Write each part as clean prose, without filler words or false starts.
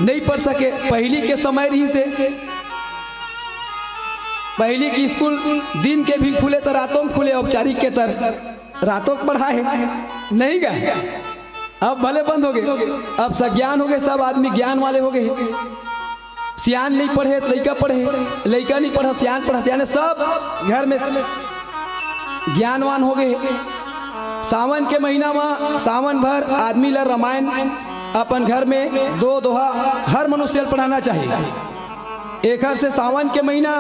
नहीं पढ़ सके। पहली के समय रही से पहली की स्कूल दिन के भी खुले तो रातों में खुले, औपचारिक के तर रातों को पढ़ाए नहीं गए। अब भले बंद हो गए, अब सज्ञान हो गए, सब आदमी ज्ञान वाले हो गए। सियान नहीं पढ़े तो लड़का पढ़े, लड़का नहीं पढ़ा सियान पढ़ा, यानी सब घर में ज्ञानवान हो गए। सावन के महीना में सावन भर आदमी ला रामायण अपन घर में दो दोहा हर मनुष्य पढ़ाना चाहिए। एक से सावन के महीना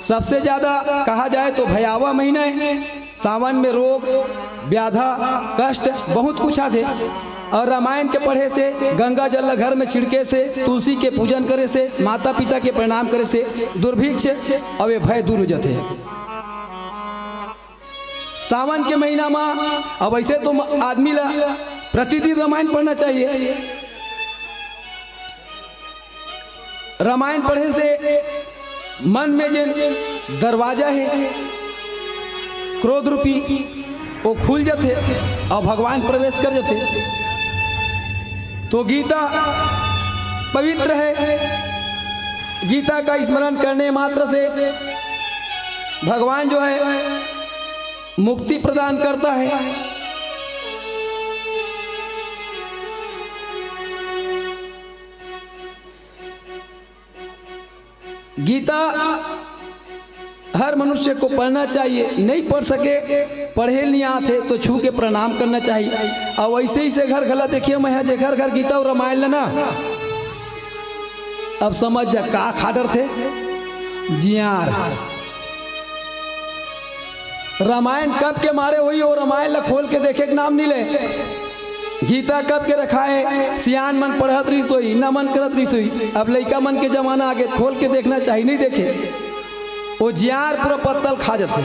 सबसे ज़्यादा कहा जाए तो भयावह महीना है। सावन में रोग व्याधा कष्ट बहुत कुछ आते, और रामायण के पढ़े से, गंगा जल घर में छिड़के से, तुलसी के पूजन करे से, माता पिता के प्रणाम करे से दुर्भिक्ष और भय दूर हो जाते हैं। सावन के महीना में अब ऐसे तो आदमी ला प्रतिदिन रामायण पढ़ना चाहिए। रामायण पढ़े से मन में जो दरवाजा है क्रोध रूपी वो खुल जाते और भगवान प्रवेश कर जाते। तो गीता पवित्र है, गीता का स्मरण करने मात्र से भगवान जो है मुक्ति प्रदान करता है। गीता हर मनुष्य को पढ़ना चाहिए। नहीं पढ़ सके, पढ़े नहीं आते तो छू के प्रणाम करना चाहिए। और वैसे ही से घर घला देखिए, मैं जे घर घर गीता और रामायण लेना, अब समझ जा का खाडर थे जियार। रामायण कब के मारे हुई और रामायण ला खोल के देखे के नाम नहीं ले। गीता कब के रखा है, सियान मन पढ़त रही सोई, न मन करत रही सोई। अब लड़का मन के जमाना आगे खोल के देखना चाहिए, नहीं देखे वो जियार पूरा पत्तल खा जाते।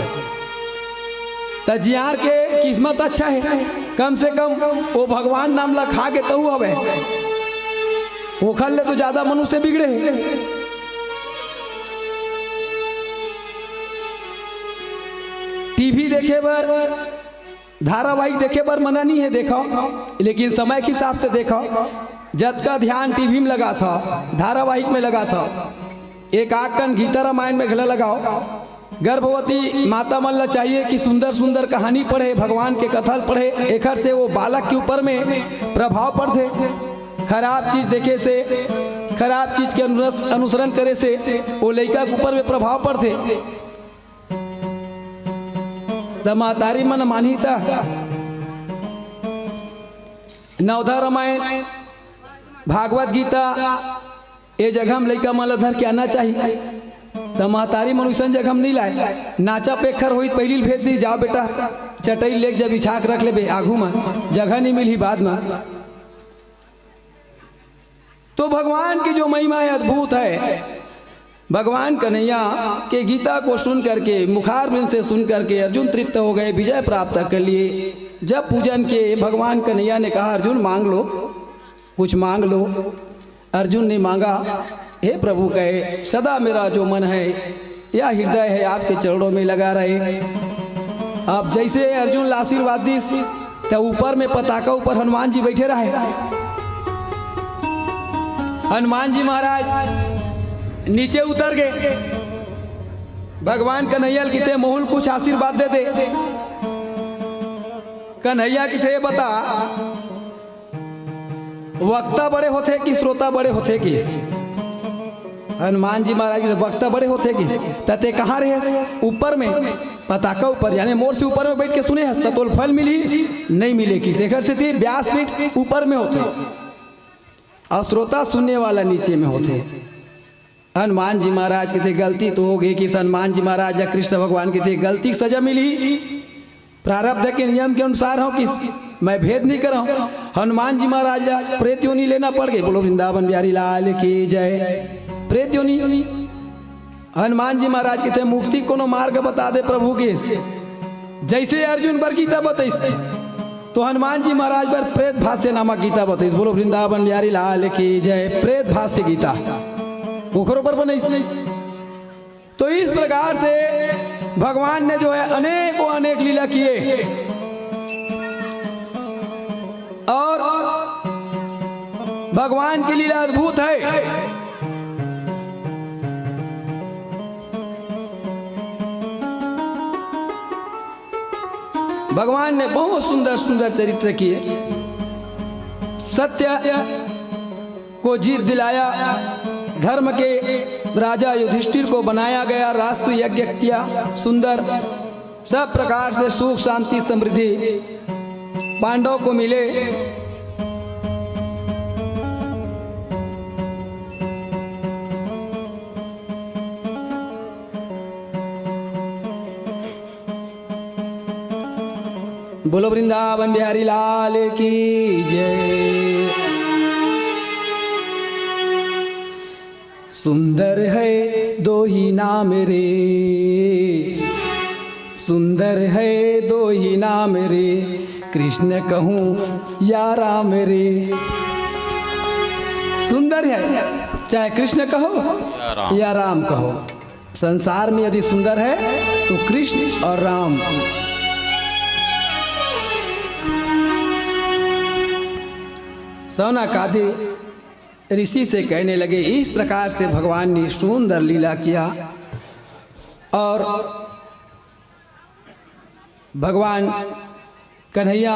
तो जियार के किस्मत अच्छा है, कम से कम वो भगवान नाम ला खा के तो हवे, वो खा ले तो ज्यादा मनुष्य बिगड़े है। टीवी देखे बर, धारावाहिक देखे बर मना नहीं है, देखो, लेकिन समय के हिसाब से देखो। जब का ध्यान टीवी में लगा था, धारावाहिक में लगा था, एक आकन गीता रामायण में गला लगाओ। गर्भवती माता मन ला चाहिए कि सुंदर सुंदर कहानी पढ़े, भगवान के कथल पढ़े। एक से वो बालक के ऊपर में प्रभाव पड़ते। खराब चीज देखे से, खराब चीज के अनुसरण करे से वो लड़का के ऊपर में प्रभाव पड़ते। मातारी मन मानी था नवधा रामायण भागवत गीता ये जगह हम लड़का मन धर के आना चाहिए। तो महतारी मनुष्य जगह हम नहीं लाए, नाचा पेखर हुई पहली भेज दी, जाओ बेटा चटई ले जब बिछा के रख ले आगू में, जगह नहीं मिली बाद में। तो भगवान की जो महिमा है अद्भुत है। भगवान कन्हैया के गीता को सुन करके, मुखारबिंद से सुन करके अर्जुन तृप्त हो गए, विजय प्राप्त कर लिए। जब पूजन के भगवान कन्हैया ने कहा अर्जुन मांग लो, कुछ मांग लो। अर्जुन ने मांगा, हे प्रभु कहे सदा मेरा जो मन है या हृदय है आपके चरणों में लगा रहे। अब जैसे अर्जुन आशीर्वाद दी तो ऊपर में पताका ऊपर हनुमान जी बैठे रहे। हनुमान जी महाराज नीचे उतर गए। भगवान कन्हैया की थे मोहुल कुछ आशीर्वाद दे दे। कन्हैया की थे बता, वक्ता बड़े होते कि श्रोता बड़े होते कि? हनुमान जी महाराज वक्ता बड़े होते कि? तते कहाँ रहे? ऊपर में पताका ऊपर, यानी मोर से ऊपर में बैठ के सुने हंसता तो फल मिली नहीं मिले कि शेखर से थी व्यासपीठ ऊपर में होते और श्रोता सुनने वाला नीचे में होते। हनुमान जी महाराज की थे गलती तो हो गई कि हनुमान जी महाराज या कृष्ण भगवान की थे गलती सजा मिली, प्रारब्ध के नियम के अनुसार हो कि मैं भेद नहीं कर रहा हूँ। हनुमान जी महाराज प्रेत योनि लेना पड़ गई। बोलो वृंदावन बिहारी लाल की जय। प्रेत योनि, हनुमान जी महाराज के थे मुक्ति कोनो मार्ग बता दे प्रभु के। जैसे अर्जुन पर गीता बताइस तो हनुमान जी महाराज पर प्रेत भाष्य नामक गीता बताइस। बोलो वृंदावन बिहारी लाल की जय। प्रेत भाष्य गीता पोखरों पर बने। तो इस प्रकार से भगवान ने जो है अनेकों अनेक लीला किए। और भगवान की लीला अद्भुत है। भगवान ने बहुत सुंदर सुंदर चरित्र किए। सत्य को जीत दिलाया, धर्म के राजा युधिष्ठिर को बनाया गया, राष्ट्र यज्ञ किया, सुंदर सब प्रकार से सुख शांति समृद्धि पांडवों को मिले। बोलो वृंदावन बिहारी लाल की जय। सुंदर है दो ही नाम रे, सुंदर है दो ही नाम रे, कृष्ण कहूँ या राम रे। सुंदर है चाहे कृष्ण कहो या राम कहो, संसार में यदि सुंदर है तो कृष्ण और राम। सौनकादि ऋषि से कहने लगे, इस प्रकार से भगवान ने सुंदर लीला किया और भगवान कन्हैया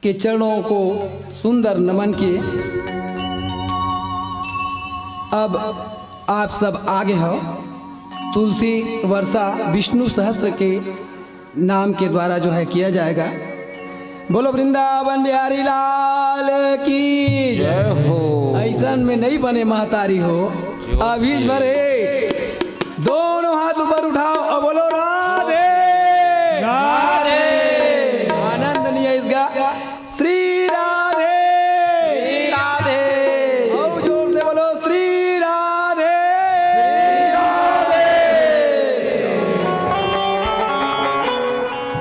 के चरणों को सुंदर नमन किए। अब आप सब आगे हो, तुलसी वर्षा विष्णु सहस्त्र के नाम के द्वारा जो है किया जाएगा। बोलो वृंदावन बिहारी लाल की जय हो। ऐसन में नहीं बने महतारी हो, अभी भरे दोनों हाथ ऊपर उठाओ और बोलो राधे राधे। आनंद नहीं है इसका, श्री राधे राधे। और जोर से बोलो श्री राधे राधे।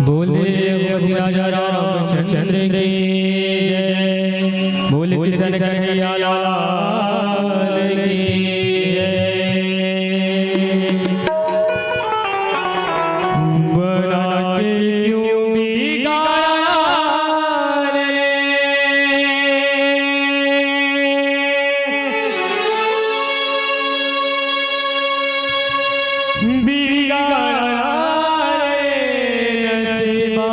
बोले राजा रामचंद्र की जय, बोले कृष्ण कन्हैया लाल की जय। बना के क्यों बिगाड़ा रे, बिगाड़ा रे नसीबा।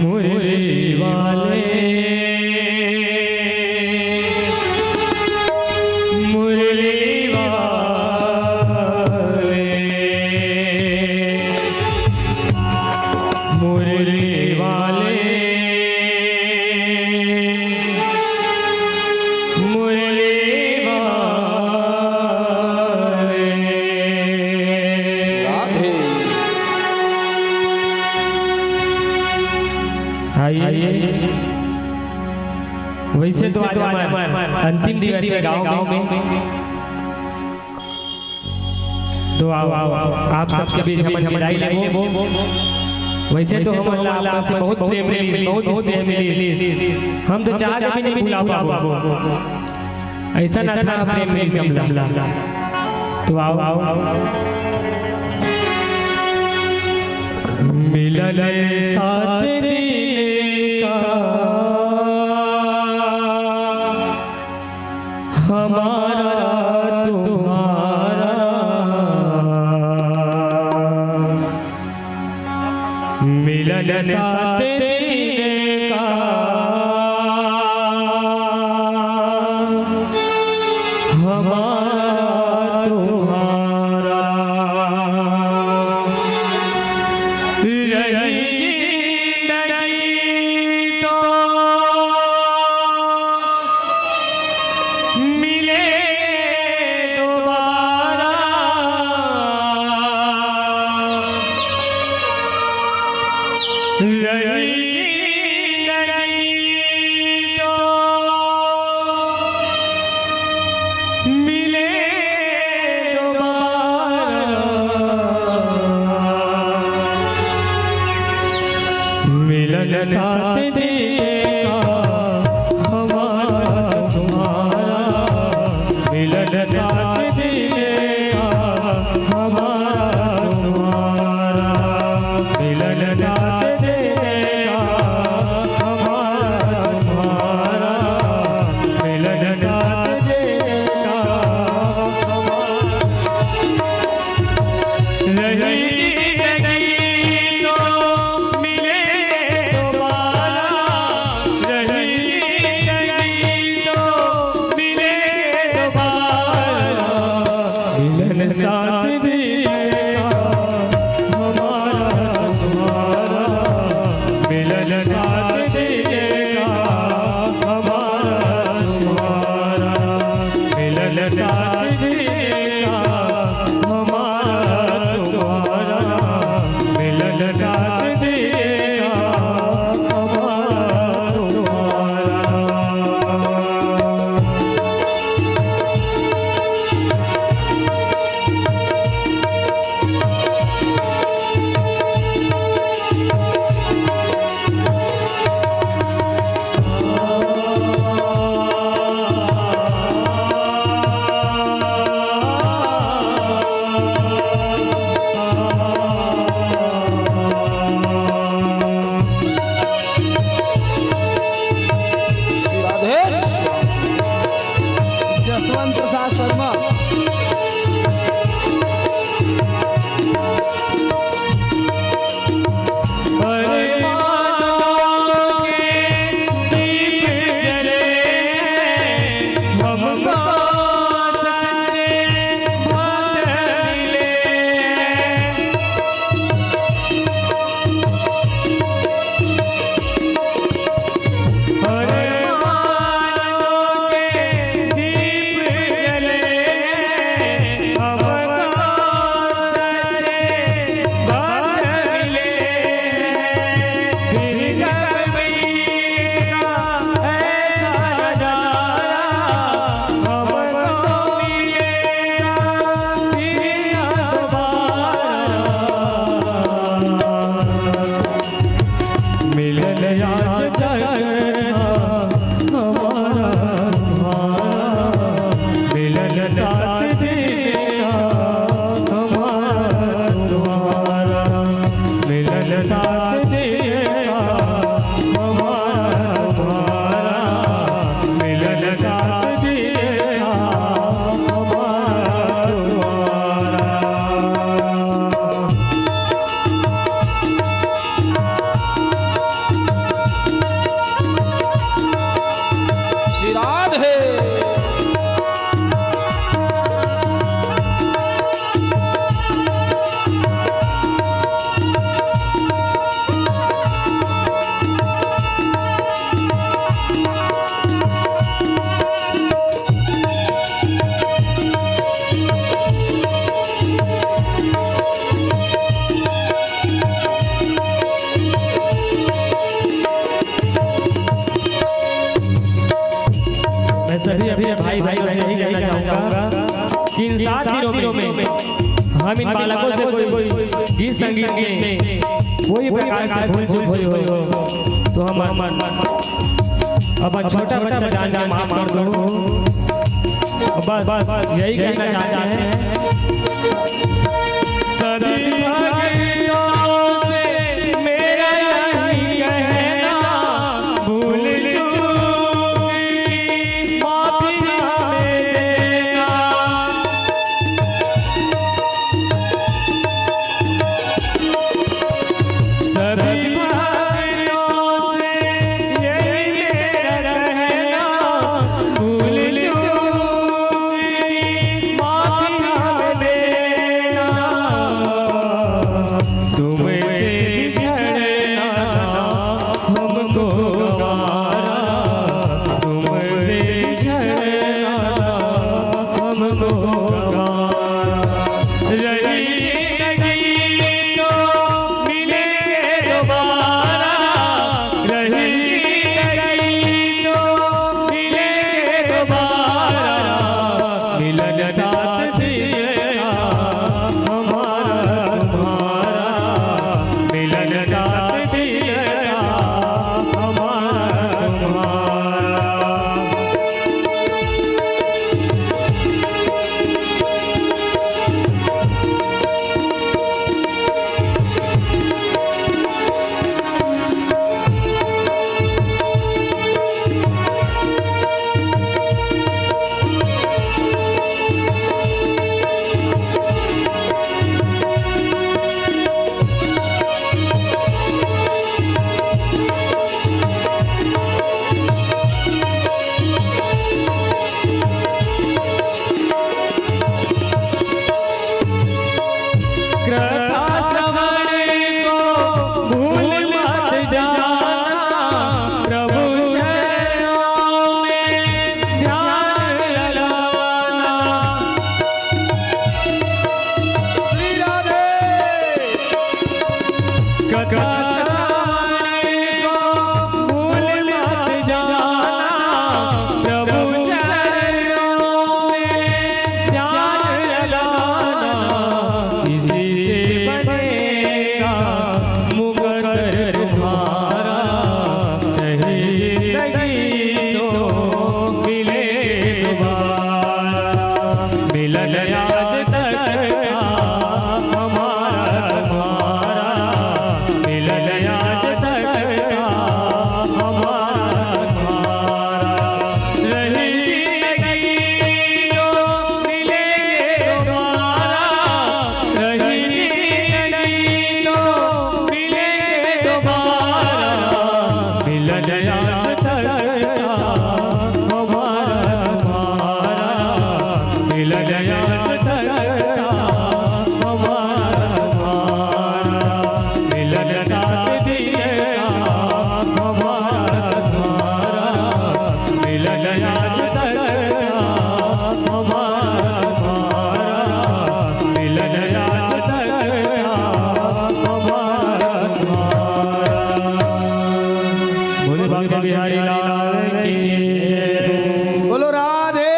मुरली वाले मुरली वाले मुरली वाले मुरली वाले। आइए, वैसे तो आज अंतिम दिवस है गांव में, तो आप सबसे भी हम विदाई लेंगे। वैसे तो हम अल्लाह से बहुत प्रेम मिली, बहुत स्नेह मिली, हम तो चाह के भी नहीं भुला पाबो। ऐसा ना था प्रेम मिली समझला। तो आओ मिलन साथ देने का हमारा तुम्हारा, मिलन साथ देने का हमारा तुम्हारा। रही जिंदगी तो मिले दोबारा, रही जिंदगी तो मिले दोबारा। मिलन साथ देगा हमारा तुम्हारा, मिलन साथ देगा हमारा तुम्हारा। साथ देगा हमारा तुम्हारा, मिलन साथ देगा हमारा। रही जिंदगी तो मिले दोबारा, रही जिंदगी तो मिले दोबारा, मिलन साथ देगा हमारा तुम्हारा, मिलन साथ देगा हमारा तुम्हारा, मिलन साथ देगा हमारा तुम्हारा, मिलन साथ देगा हमारा तुम्हारा। जसवंत प्रसाद शर्मा। सभी अपने भाई भाई से यही कहना चाहूँगा कि इन 7 दिनों में हम इन बालकों से कोई गीत संगीत में कोई प्रकार से भूल चूक हुई हो तो हम अब छोटा बच्चा जान के माफ कर दो। बस यही कहना चाहते हैं। सभी भक्तों से मेरा यही कहना, भूल कथा सारे को भूल मत जाना, प्रभु चरणों में ध्यान लगाना, इसी से बनेगा मुकद्दर तुम्हारा, नहीं जिंदगी तो मिले दोबारा, मिलन आज तक का हमारा तुम्हारा, मिलन आज तक का हमारा तुम्हारा, रही जिंदगी तो मिलेंगे दोबारा, रही जिंदगी तो मिलेंगे दोबारा, मिलन आज तक का हमारा तुम्हारा, मिलन आज तक का हमारा तुम्हारा, मिलन रात दिन का हमारा तुम्हारा, मिलन आज तक का हमारा तुम्हारा, मिलन आज तक का हमारा तुम्हारा। बोले बांके बिहारी लाल की जय। बोलो राधे।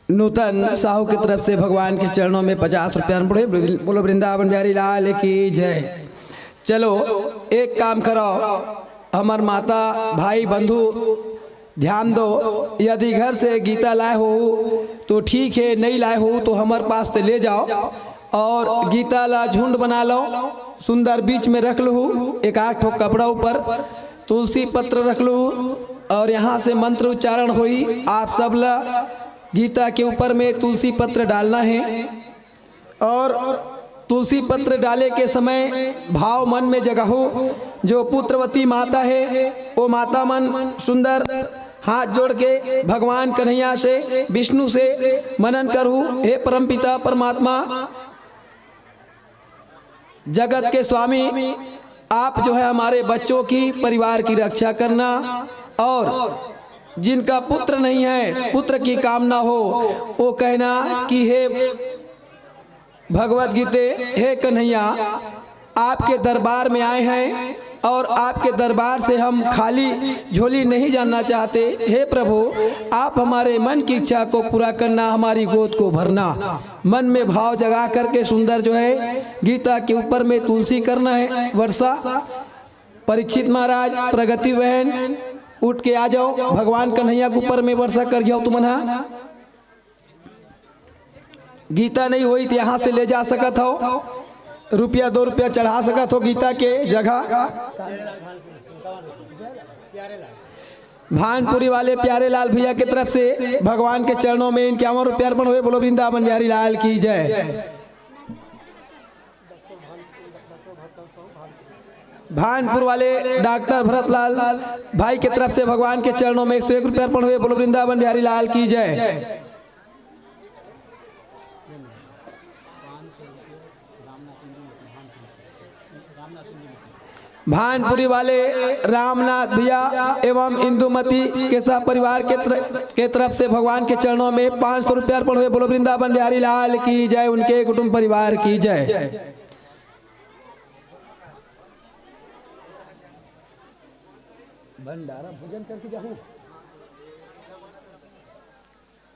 नूतन साहू की तरफ से भगवान के चरणों में 50 रुपया पड़े। बोलो वृंदावन बिहारी लाल की जय। चलो एक काम करो, हमार माता भाई बंधु ध्यान दो, यदि घर से गीता लाए हो तो ठीक है, नहीं लाए हो तो हमारे पास से ले जाओ और गीता ला झुंड बना लो, सुंदर बीच में रख लो, एक आठ ठो कपड़ा ऊपर तुलसी पत्र रख लो और यहाँ से मंत्र उच्चारण हुई। आप सब ला गीता के ऊपर में तुलसी पत्र डालना है और तुलसी पत्र डाले के समय भाव मन में जगाहो। जो पुत्रवती माता है वो माता मन सुंदर हाथ जोड़ के भगवान कन्हैया से विष्णु से मनन करूँ, हे परमपिता परमात्मा जगत के स्वामी, आप जो है हमारे बच्चों की परिवार की रक्षा करना, और जिनका पुत्र नहीं है पुत्र की कामना हो वो कहना कि हे भगवत गीते, हे कन्हैया आपके दरबार में आए हैं और आपके दरबार से हम खाली झोली नहीं जानना चाहते। हे प्रभु आप हमारे मन की इच्छा को पूरा करना, हमारी गोद को भरना। मन में भाव जगा करके सुंदर जो है गीता के ऊपर में तुलसी करना है वर्षा। परीक्षित महाराज, प्रगति बहन उठ के आ जाओ, भगवान कन्हैया के ऊपर में वर्षा कर जाओ। तुमना गीता नहीं हुई तो यहाँ से ले जा सकत हो, रुपया 2 रुपया चढ़ा सकत हो गीता के जगह। भानपुरी वाले प्यारे लाल भैया की तरफ से भगवान के चरणों में 51 रुपया अर्पण हुए। बोलो वृंदावन बिहारी लाल की जय। भानपुर वाले डॉक्टर भरतलाल भाई की तरफ से भगवान के चरणों में 101 रुपया अर्पण हुए। बोलो वृंदावन बिहारी लाल की जय। भानपुरी वाले रामनाथ भैया एवं इंदुमती केसा परिवार के तरफ से भगवान के चरणों में 500 रुपया अर्पण हुए। बोलो वृंदावन बिहारी लाल की जय, उनके कुटुंब परिवार की जय। भंडारा भोजन करके जाऊं।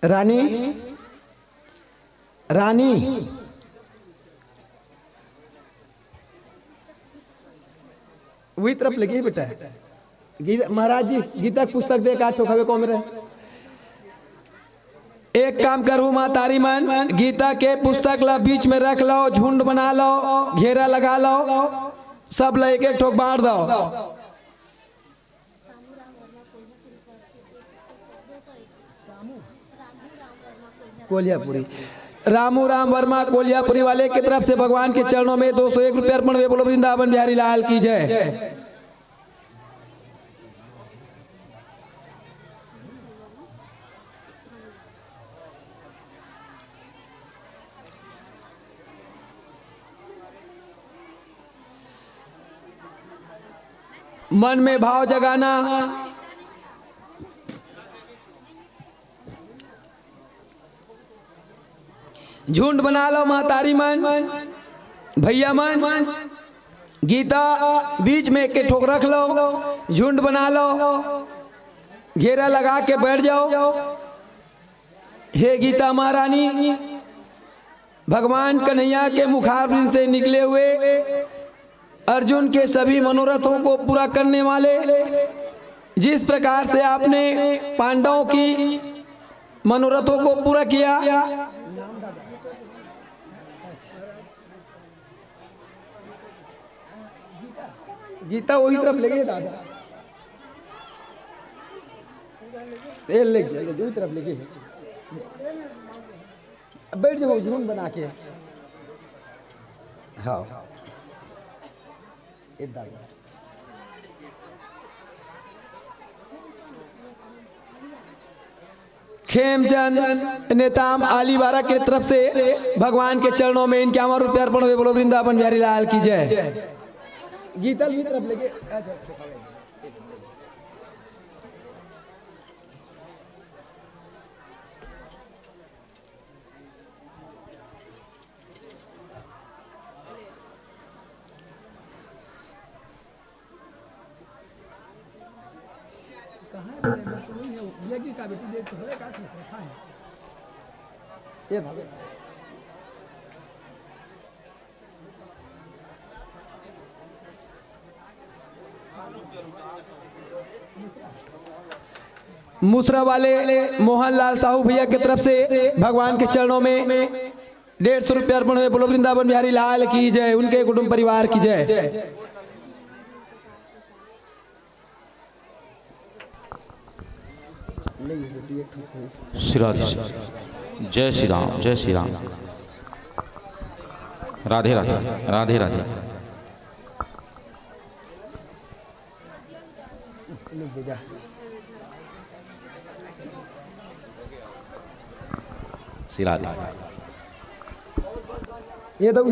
रानी रानी वही तरफ लगी बेटा। गीता महाराज जी गीता की पुस्तक दे काट ठोकावे को मेरे। एक काम करूँ माँ तारी मन, गीता के पुस्तक ला बीच में रख लो, झुंड बना लो, घेरा लगा लो, सब ला एक एक ठोक बांट दो। कोलियापुरी रामू राम वर्मा कोलियापुरी वाले की तरफ से भगवान के चरणों में 201 रुपया अर्पण हुए। बोलो वृंदावन बिहारी लाल की जय। मन में भाव जगाना, झुंड बना लो महतारी मन, भैया मन, गीता बीच में के ठोक रख लो, झुंड बना लो, घेरा लगा के बैठ जाओ। हे गीता महारानी, भगवान कन्हैया के मुखारबिंद से निकले हुए अर्जुन के सभी मनोरथों को पूरा करने वाले, जिस प्रकार से आपने पांडवों की मनोरथों को पूरा किया, गीता वही तरफ ले गए दादा, ये ले गए वही तरफ ले गए। बैठ जाओ झुंड बना के। हाँ खेमचंद नेताम आलीवारा की तरफ से भगवान के चरणों में इनके अमर रुपये अर्पण हुए। बोलो वृंदावन बिहारी लाल की जय। गीता की तरफ लेके ये मूसरा वाले मोहनलाल साहू भैया की तरफ से भगवान के चरणों में 150 रुपये अर्पण हुए। बोलो वृंदावन बिहारी लाल की जय, उनके कुटुंब परिवार की जय। श्री राधे, जय श्री राम, जय श्री राम, राधे राधे, राधे राधे। श्री राधे। ये तो